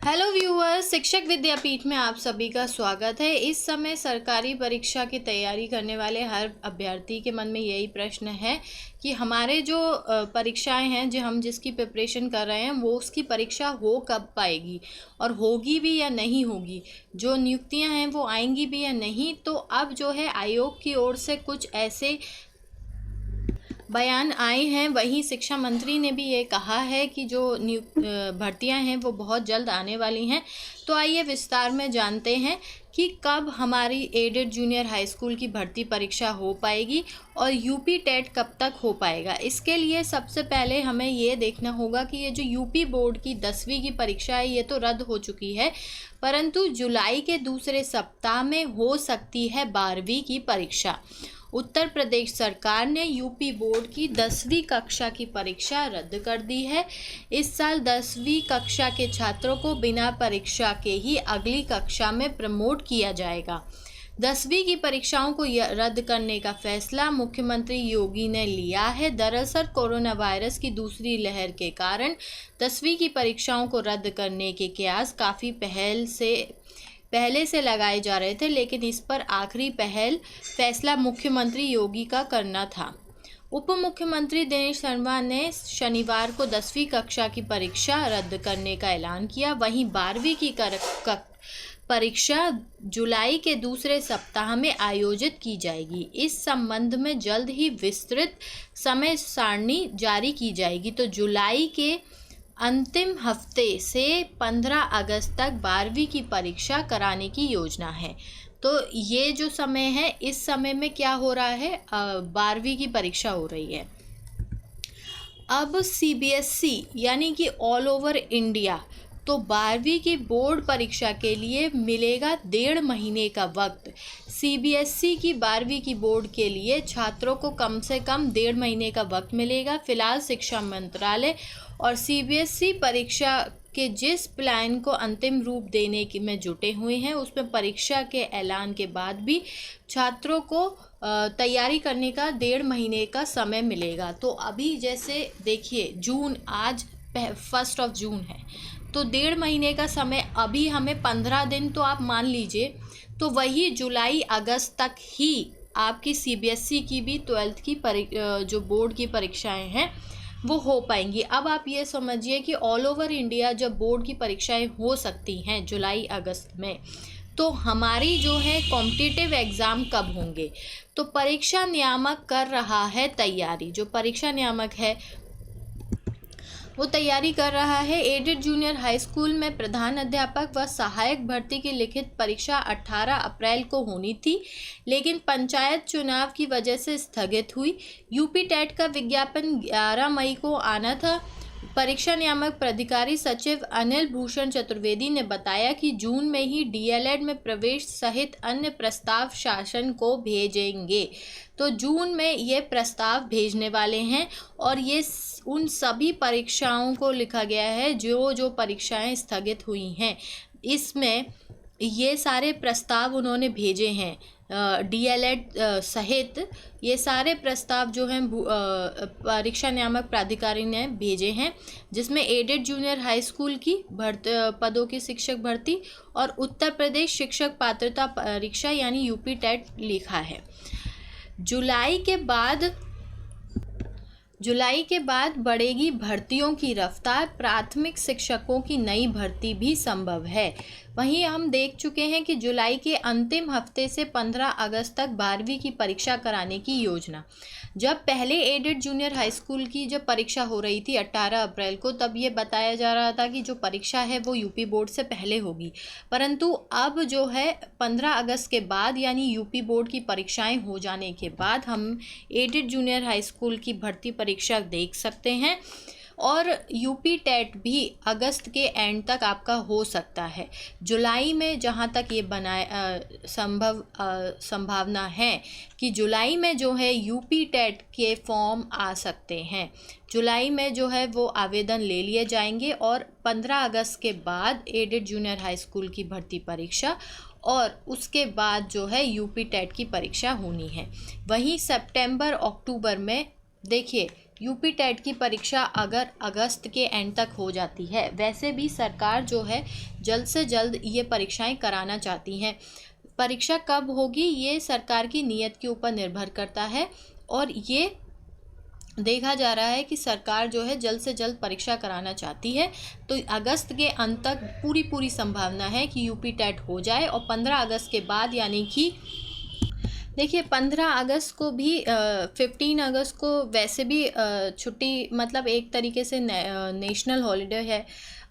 Hello viewers, शिक्षक विद्यापीठ में आप सभी का स्वागत है। इस समय सरकारी परीक्षा की तैयारी करने वाले हर अभ्यर्थी के मन में यही प्रश्न है कि हमारे जो परीक्षाएं हैं, जो हम जिसकी प्रिपरेशन कर रहे हैं, वो उसकी परीक्षा हो कब पाएगी और होगी भी या नहीं होगी, जो नियुक्तियां हैं वो आएंगी भी या नहीं। तो अब जो है आयोग की ओर से कुछ ऐसे बयान आए हैं। वहीं शिक्षा मंत्री ने भी ये कहा है कि जो भर्तियां हैं वो बहुत जल्द आने वाली हैं। तो आइए विस्तार में जानते हैं कि कब हमारी एडेड जूनियर हाई स्कूल की भर्ती परीक्षा हो पाएगी और यूपी टेट कब तक हो पाएगा। इसके लिए सबसे पहले हमें ये देखना होगा कि ये जो यूपी बोर्ड की 10वीं की परीक्षा है ये तो रद्द हो चुकी है, परंतु जुलाई के दूसरे सप्ताह में हो सकती है 12वीं की परीक्षा। उत्तर प्रदेश सरकार ने यूपी बोर्ड की 10वीं कक्षा की परीक्षा रद्द कर दी है। इस साल 10वीं कक्षा के छात्रों को बिना परीक्षा के ही अगली कक्षा में प्रमोट किया जाएगा। 10वीं की परीक्षाओं को रद्द करने का फैसला मुख्यमंत्री योगी ने लिया है। दरअसल कोरोना वायरस की दूसरी लहर के कारण 10वीं की परीक्षाओं को रद्द करने के कयास काफ़ी पहले से लगाए जा रहे थे, लेकिन इस पर आखिरी फैसला मुख्यमंत्री योगी का करना था। उप मुख्यमंत्री दिनेश शर्मा ने शनिवार को 10वीं कक्षा की परीक्षा रद्द करने का ऐलान किया। वहीं 12वीं की परीक्षा जुलाई के दूसरे सप्ताह में आयोजित की जाएगी। इस संबंध में जल्द ही विस्तृत समय सारणी जारी की जाएगी। तो जुलाई के अंतिम हफ्ते से 15 अगस्त तक 12वीं की परीक्षा कराने की योजना है। तो ये जो समय है, इस समय में क्या हो रहा है, 12वीं की परीक्षा हो रही है। अब सीबीएसई यानी कि ऑल ओवर इंडिया, तो 12वीं की बोर्ड परीक्षा के लिए मिलेगा 1.5 महीने का वक्त। सीबीएसई की 12वीं की बोर्ड के लिए छात्रों को कम से कम 1.5 महीने का वक्त मिलेगा। फिलहाल शिक्षा मंत्रालय और सीबीएसई परीक्षा के जिस प्लान को अंतिम रूप देने में जुटे हुए हैं, उसमें परीक्षा के ऐलान के बाद भी छात्रों को तैयारी करने का 1.5 महीने का समय मिलेगा। तो अभी जैसे देखिए, जून, आज 1 जून है, तो 1.5 महीने का समय, अभी हमें 15 दिन तो आप मान लीजिए, तो वही जुलाई अगस्त तक ही आपकी सीबीएसई की भी 12th की जो बोर्ड की परीक्षाएं हैं वो हो पाएंगी। अब आप ये समझिए कि ऑल ओवर इंडिया जब बोर्ड की परीक्षाएं हो सकती हैं जुलाई अगस्त में, तो हमारी जो है कॉम्पिटिटिव एग्ज़ाम कब होंगे। तो परीक्षा नियामक कर रहा है तैयारी। जो परीक्षा नियामक है वो तैयारी कर रहा है। एडेड जूनियर हाई स्कूल में प्रधान अध्यापक व सहायक भर्ती की लिखित परीक्षा 18 अप्रैल को होनी थी, लेकिन पंचायत चुनाव की वजह से स्थगित हुई। यूपी टेट का विज्ञापन 11 मई को आना था। परीक्षा नियामक प्राधिकारी सचिव अनिल भूषण चतुर्वेदी ने बताया कि जून में ही डीएलएड में प्रवेश सहित अन्य प्रस्ताव शासन को भेजेंगे। तो जून में ये प्रस्ताव भेजने वाले हैं और ये उन सभी परीक्षाओं को लिखा गया है जो परीक्षाएं स्थगित हुई हैं। इसमें ये सारे प्रस्ताव उन्होंने भेजे हैं, डीएलएड सहित ये सारे प्रस्ताव जो हैं परीक्षा नियामक प्राधिकारी ने भेजे हैं, जिसमें एडेड जूनियर हाई स्कूल की पदों की शिक्षक भर्ती और उत्तर प्रदेश शिक्षक पात्रता परीक्षा यानी यूपी टेट लिखा है। जुलाई के बाद बढ़ेगी भर्तियों की रफ्तार। प्राथमिक शिक्षकों की नई भर्ती भी संभव है। वहीं हम देख चुके हैं कि जुलाई के अंतिम हफ्ते से 15 अगस्त तक 12वीं की परीक्षा कराने की योजना। जब पहले एडेड जूनियर हाई स्कूल की जब परीक्षा हो रही थी 18 अप्रैल को, तब ये बताया जा रहा था कि जो परीक्षा है वो यूपी बोर्ड से पहले होगी, परंतु अब जो है 15 अगस्त के बाद यानी यूपी बोर्ड की परीक्षाएं हो जाने के बाद हम एडेड जूनियर हाई स्कूल की भर्ती परीक्षा देख सकते हैं। और यूपी टेट भी अगस्त के एंड तक आपका हो सकता है। जुलाई में जहाँ तक ये संभावना है कि जुलाई में जो है यूपी टेट के फॉर्म आ सकते हैं। जुलाई में जो है वो आवेदन ले लिए जाएंगे और 15 अगस्त के बाद एडेड जूनियर हाई स्कूल की भर्ती परीक्षा और उसके बाद जो है यूपी टेट की परीक्षा होनी है। वहीं सितंबर अक्टूबर में देखिए यूपी टेट की परीक्षा अगर अगस्त के एंड तक हो जाती है, वैसे भी सरकार जो है जल्द से जल्द ये परीक्षाएं कराना चाहती हैं। परीक्षा कब होगी ये सरकार की नीयत के ऊपर निर्भर करता है, और ये देखा जा रहा है कि सरकार जो है जल्द से जल्द परीक्षा कराना चाहती है। तो अगस्त के अंत तक पूरी संभावना है कि यूपी टेट हो जाए, और 15 अगस्त के बाद, यानी कि देखिए 15 अगस्त को भी 15 अगस्त को वैसे भी छुट्टी, मतलब एक तरीके से नेशनल हॉलीडे है,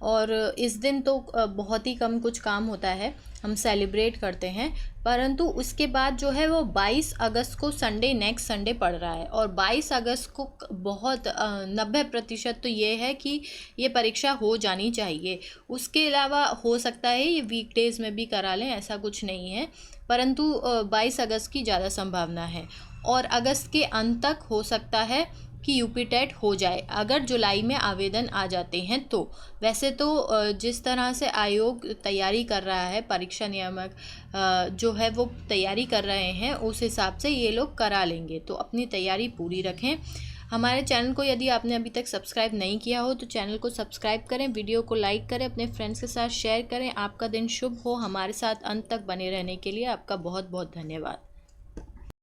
और इस दिन तो बहुत ही कम कुछ काम होता है, हम सेलिब्रेट करते हैं। परंतु उसके बाद जो है वो 22 अगस्त को संडे, नेक्स्ट संडे पड़ रहा है, और 22 अगस्त को बहुत 90% तो ये है कि ये परीक्षा हो जानी चाहिए। उसके अलावा हो सकता है ये वीकडेज़ में भी करा लें, ऐसा कुछ नहीं है, परंतु 22 अगस्त की ज़्यादा संभावना है। और अगस्त के अंत तक हो सकता है कि यूपी टेट हो जाए, अगर जुलाई में आवेदन आ जाते हैं तो। वैसे तो जिस तरह से आयोग तैयारी कर रहा है, परीक्षा नियामक जो है वो तैयारी कर रहे हैं, उस हिसाब से ये लोग करा लेंगे। तो अपनी तैयारी पूरी रखें। हमारे चैनल को यदि आपने अभी तक सब्सक्राइब नहीं किया हो तो चैनल को सब्सक्राइब करें, वीडियो को लाइक करें, अपने फ्रेंड्स के साथ शेयर करें। आपका दिन शुभ हो। हमारे साथ अंत तक बने रहने के लिए आपका बहुत बहुत धन्यवाद।